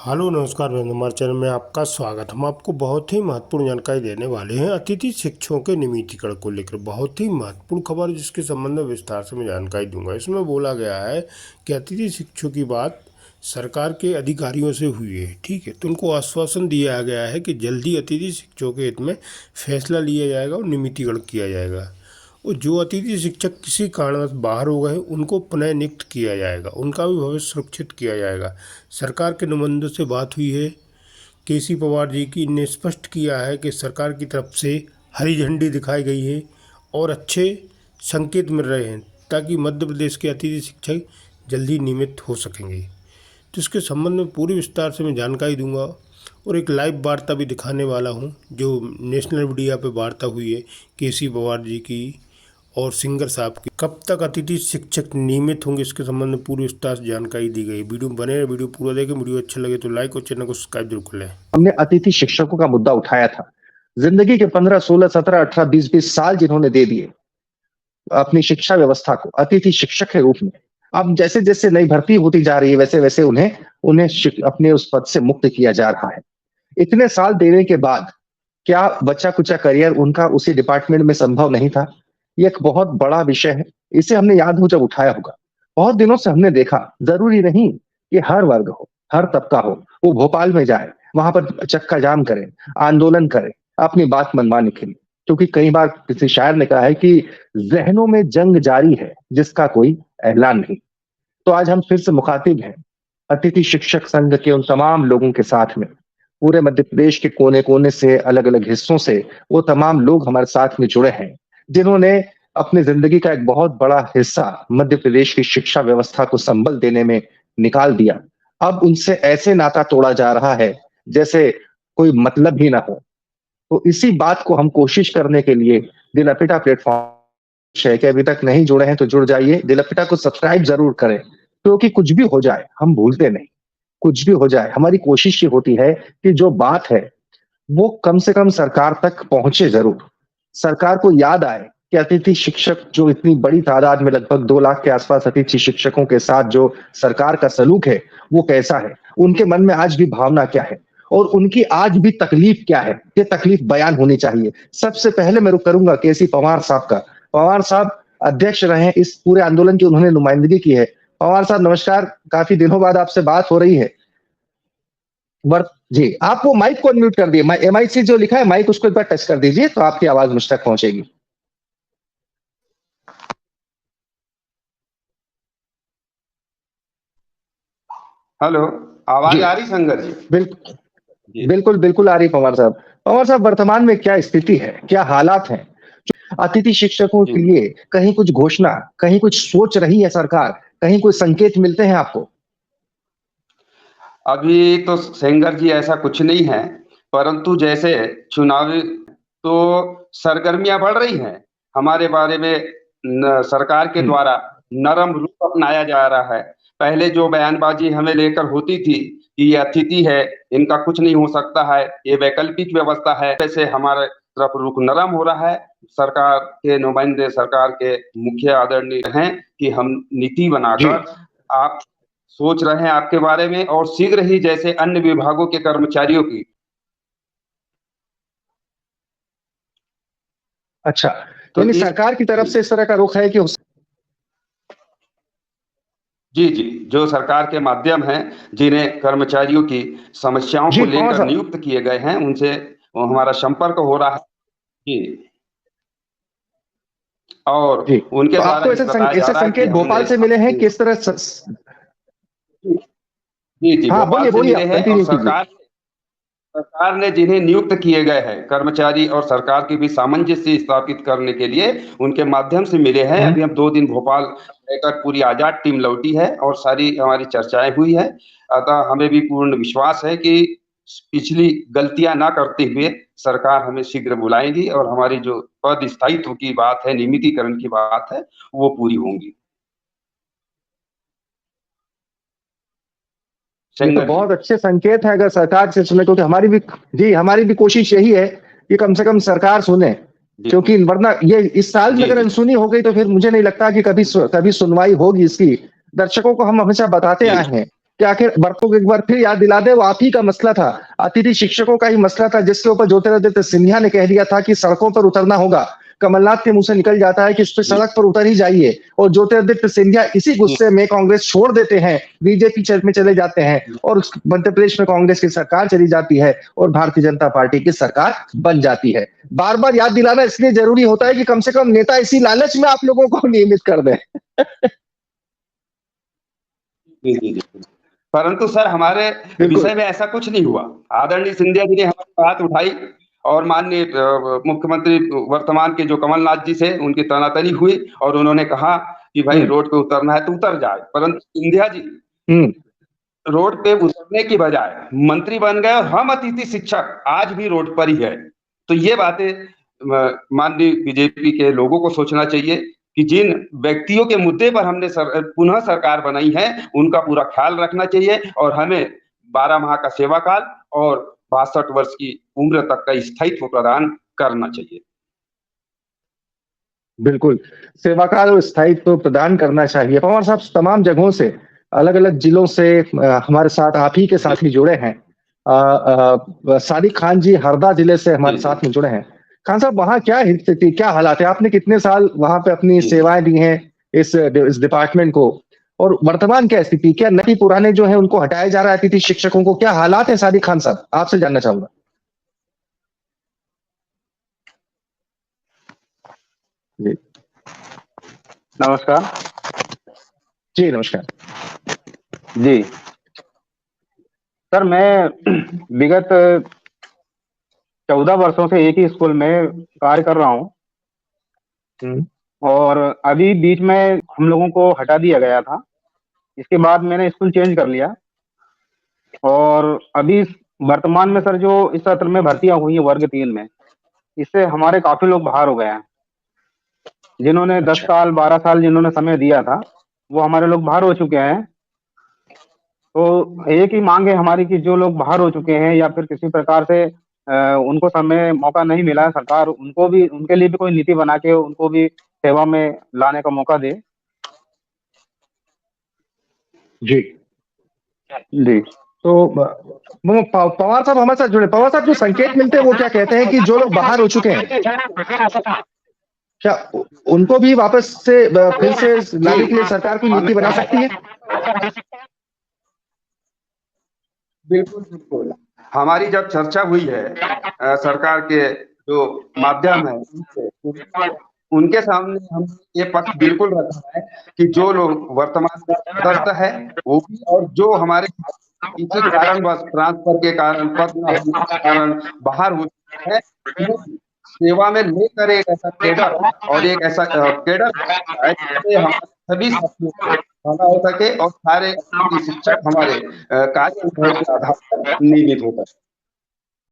Hello नमस्कार friends, हमारे channel में आपका स्वागत। हम आपको बहुत ही महत्वपूर्ण जानकारी देने वाले हैं अतिथि शिक्षकों के नियमितीकरण को लेकर। बहुत ही महत्वपूर्ण खबर जिसके संबंध में विस्तार से मैं जानकारी दूंगा। इसमें बोला गया है कि अतिथि शिक्षकों की बात सरकार के अधिकारियों से हुई है, ठीक है। तो उनको आश्वासन दिया गया है कि जल्दी अतिथि शिक्षकों के हित में फैसला लिया जाएगा और नियमितीकरण किया जाएगा। और जो अतिथि शिक्षक किसी कारणवश बाहर हो गए उनको पुनः नियुक्त किया जाएगा, उनका भी भविष्य सुरक्षित किया जाएगा। सरकार के नुमाइंदों से बात हुई है, केसी पवार जी की ने स्पष्ट किया है कि सरकार की तरफ से हरी झंडी दिखाई गई है और अच्छे संकेत मिल रहे हैं ताकि मध्य प्रदेश के अतिथि शिक्षक जल्दी नियमित हो सकेंगे। तो इसके संबंध में पूरी विस्तार से मैं जानकारी दूंगा और एक लाइव वार्ता भी दिखाने वाला हूं जो नेशनल मीडिया पे वार्ता हुई है केसी पवार जी की और सिंगर साहब की। कब तक अतिथि शिक्षक नियमित होंगे इसके संबंध में पूरी विस्तार से जानकारी दी गई। वीडियो बने रहे, वीडियो पूरा देखें। वीडियो अच्छा लगे तो लाइक और चैनल को सब्सक्राइब जरूर कर लें। हमने अतिथि शिक्षकों का मुद्दा उठाया था। जिंदगी के 15, 16, 17, 18, 20 साल जिन्होंने दे दिए अपनी शिक्षा व्यवस्था को अतिथि शिक्षक के रूप में, अब जैसे जैसे नई भर्ती होती जा रही है वैसे वैसे उन्हें उन्हें अपने उस पद से मुक्त किया जा रहा है। इतने साल देने के बाद क्या बच्चा कुचा करियर उनका उसी डिपार्टमेंट में संभव नहीं था? ये एक बहुत बड़ा विषय है। इसे हमने याद हो जब उठाया होगा। बहुत दिनों से हमने देखा, जरूरी नहीं कि हर वर्ग हो, हर तबका हो, वो भोपाल में जाए, वहां पर चक्का जाम करे, आंदोलन करे अपनी बात मनवाने के लिए। क्योंकि कई बार किसी शायर ने कहा है कि जहनों में जंग जारी है जिसका कोई ऐलान नहीं। तो आज हम फिर से मुखातिब हैं अतिथि शिक्षक संघ के उन तमाम लोगों के साथ में। पूरे मध्य प्रदेश के कोने कोने से, अलग अलग हिस्सों से वो तमाम लोग हमारे साथ में जुड़े हैं जिन्होंने अपनी जिंदगी का एक बहुत बड़ा हिस्सा मध्य प्रदेश की शिक्षा व्यवस्था को संबल देने में निकाल दिया। अब उनसे ऐसे नाता तोड़ा जा रहा है जैसे कोई मतलब ही ना हो। तो इसी बात को हम कोशिश करने के लिए दिल अपिटा प्लेटफॉर्म है कि अभी तक नहीं जुड़े हैं तो जुड़ जाइए। दिल अपिटा को सब्सक्राइब जरूर करें, क्योंकि कुछ भी हो जाए हम भूलते नहीं। कुछ भी हो जाए हमारी कोशिश ये होती है कि जो बात है वो कम से कम सरकार तक पहुंचे जरूर। सरकार को याद आए कि अतिथि शिक्षक जो इतनी बड़ी तादाद में लगभग 2 लाख के आसपास अतिथि शिक्षकों के साथ जो सरकार का सलूक है वो कैसा है, उनके मन में आज भी भावना क्या है और उनकी आज भी तकलीफ क्या है, ये तकलीफ बयान होनी चाहिए। सबसे पहले मैं रुख करूंगा केसी पवार साहब का। पवार साहब अध्यक्ष रहे इस पूरे आंदोलन की, उन्होंने नुमाइंदगी की है। पवार साहब नमस्कार, काफी दिनों बाद आपसे बात हो रही है। जी, आप वो माइक को अनम्यूट कर दिए, MIC जो लिखा है माइक उसको एक बार टच कर दीजिए तो आपकी आवाज मुझ तक पहुंचेगी। हेलो, आवाज आ रही संगर जी? बिल्कुल बिल्कुल आ रही पवार साहब। पवार साहब, वर्तमान में क्या स्थिति है, क्या हालात हैं अतिथि शिक्षकों के लिए? कहीं कुछ घोषणा, कहीं कुछ सोच रही है सरकार, कहीं कोई संकेत मिलते हैं आपको? अभी तो सेंगर जी ऐसा कुछ नहीं है, परंतु जैसे चुनाव तो सरगर्मियां बढ़ रही हैं। हमारे बारे में सरकार के द्वारा नरम रूप अपनाया जा रहा है। पहले जो बयानबाजी हमें लेकर होती थी कि ये अतिथि है, इनका कुछ नहीं हो सकता है, ये वैकल्पिक व्यवस्था है, वैसे हमारे तरफ रुख नरम हो रहा है। सरकार के नुमाइंदे, सरकार के मुखिया आदरणीय हैं कि हम नीति बनाकर आप सोच रहे हैं आपके बारे में और शीघ्र ही जैसे अन्य विभागों के कर्मचारियों की। अच्छा, तो सरकार की तरफ से इस तरह का रुख है कि जी जी, जो सरकार के माध्यम हैं, जिन्हें कर्मचारियों की समस्याओं को लेकर नियुक्त किए गए हैं, उनसे हमारा संपर्क हो रहा है जी। और उनके द्वारा आपको ऐसे संकेत भोपाल से मिले हैं किस तरह? जी जी, भोपाल से मिले हैं। और सरकार ने जिन्हें नियुक्त किए गए हैं कर्मचारी और सरकार की भी सामंजस्य स्थापित करने के लिए उनके माध्यम से मिले हैं। अभी हम 2 दिन भोपाल रहकर पूरी आजाद टीम लौटी है और सारी हमारी चर्चाएं हुई है। अतः हमें भी पूर्ण विश्वास है कि पिछली गलतियां ना करते हुए सरकार हमें शीघ्र बुलाएगी और हमारी जो पद स्थायित्व की बात है, नियमितीकरण की बात है, वो पूरी होंगी। तो बहुत अच्छे संकेत है अगर सरकार से सुने, क्योंकि हमारी भी कोशिश यही है कि कम से कम सरकार सुने, क्योंकि वरना ये इस साल में अगर अनसुनी हो गई तो फिर मुझे नहीं लगता कि कभी सुनवाई होगी इसकी। दर्शकों को हम हमेशा बताते आए हैं क्या आखिर बर्तों को एक बार फिर याद दिला दे, वो आप ही का मसला था, अतिथि शिक्षकों का ही मसला था, जिसके ऊपर ज्योतिरादित्य सिंधिया ने कह दिया था कि सड़कों पर उतरना होगा। कमलनाथ के मुंह से निकल जाता है कि इस पे सड़क पर उतर ही जाइए, और ज्योतिरादित्य सिंधिया इसी गुस्से में कांग्रेस छोड़ देते हैं, बीजेपी में चले जाते हैं, और मध्य प्रदेश में कांग्रेस की सरकार चली जाती है और भारतीय जनता पार्टी की सरकार बन जाती है। बार बार याद दिलाना इसलिए जरूरी होता है कि कम से कम नेता इसी लालच में आप लोगों को नियमित कर दें। जी जी जी। परंतु सर हमारे विषय में ऐसा कुछ नहीं हुआ। आदरणीय सिंधिया जी ने हमारी बात उठाई और माननीय मुख्यमंत्री वर्तमान के जो कमलनाथ जी से उनकी तनातनी हुई और उन्होंने कहा कि भाई रोड पे उतरना है तो उतर जाए। परंतु सिंधिया जी रोड पे उतरने की बजाय मंत्री बन गए और हम अतिथि शिक्षक आज भी रोड पर ही है। तो ये बातें माननीय बीजेपी के लोगों को सोचना चाहिए कि जिन व्यक्तियों के मुद्दे पर हमने पुनः सरकार बनाई है उनका पूरा ख्याल रखना चाहिए और हमें 12 माह का सेवा काल और 62 वर्ष की उम्र तक का स्थायित्व प्रदान करना चाहिए। बिल्कुल, सेवा काल और स्थायित्व प्रदान करना चाहिए। पवार साहब तमाम जगहों से, अलग अलग जिलों से हमारे साथ आप ही के साथ भी जुड़े हैं। सादिक खान जी हरदा जिले से हमारे साथ में जुड़े हैं। खान साहब, वहां क्या स्थिति, क्या हालात है? आपने कितने साल वहां पे अपनी सेवाएं दी हैं इस डिपार्टमेंट को, और वर्तमान क्या स्थिति, क्या नए पुराने जो है उनको हटाया जा रहा है अतिथि शिक्षकों को, क्या हालात है? सादिक खान साहब, आपसे जानना चाहूंगा। जी नमस्कार। जी नमस्कार। जी सर, मैं विगत 14 वर्षों से एक ही स्कूल में कार्य कर रहा हूँ और अभी बीच में हम लोगों को हटा दिया गया था। इसके बाद मैंने स्कूल चेंज कर लिया और अभी वर्तमान में सर जो इस सत्र में भर्तियां हुई हैं वर्ग 3 में, इससे हमारे काफी लोग बाहर हो गए हैं। जिन्होंने 10 साल 12 साल जिन्होंने समय दिया था वो हमारे लोग बाहर हो चुके हैं। तो एक ही मांग है हमारी कि जो लोग बाहर हो चुके हैं या फिर किसी प्रकार से उनको समय मौका नहीं मिला है, सरकार उनको भी, उनके लिए भी कोई नीति बना के उनको भी सेवा में लाने का मौका दे। जी जी। तो पवार साहब हमारे साथ जुड़े। पवार साहब, जो संकेत मिलते हैं वो क्या कहते हैं कि जो लोग बाहर हो चुके हैं, क्या उनको भी वापस से फिर से लाने के लिए सरकार कोई नीति बना सकती है? बिल्कुल बिल्कुल। हमारी जब चर्चा हुई है सरकार के जो माध्यम है उनके सामने हम ये पक्ष बिल्कुल रखा है कि जो लोग वर्तमान में सदस्य है वो भी, और जो हमारे किसी कारणवश ट्रांसफर के कारण, पद न होने के कारण बाहर हो चुके हैं, सेवा में लेकर एक ऐसा कैडर और एक ऐसा कैडर जिससे हमारे सभी साथियों को भला हो सके और सारे शिक्षक हमारे कार्य के आधार पर नियमित हो सके।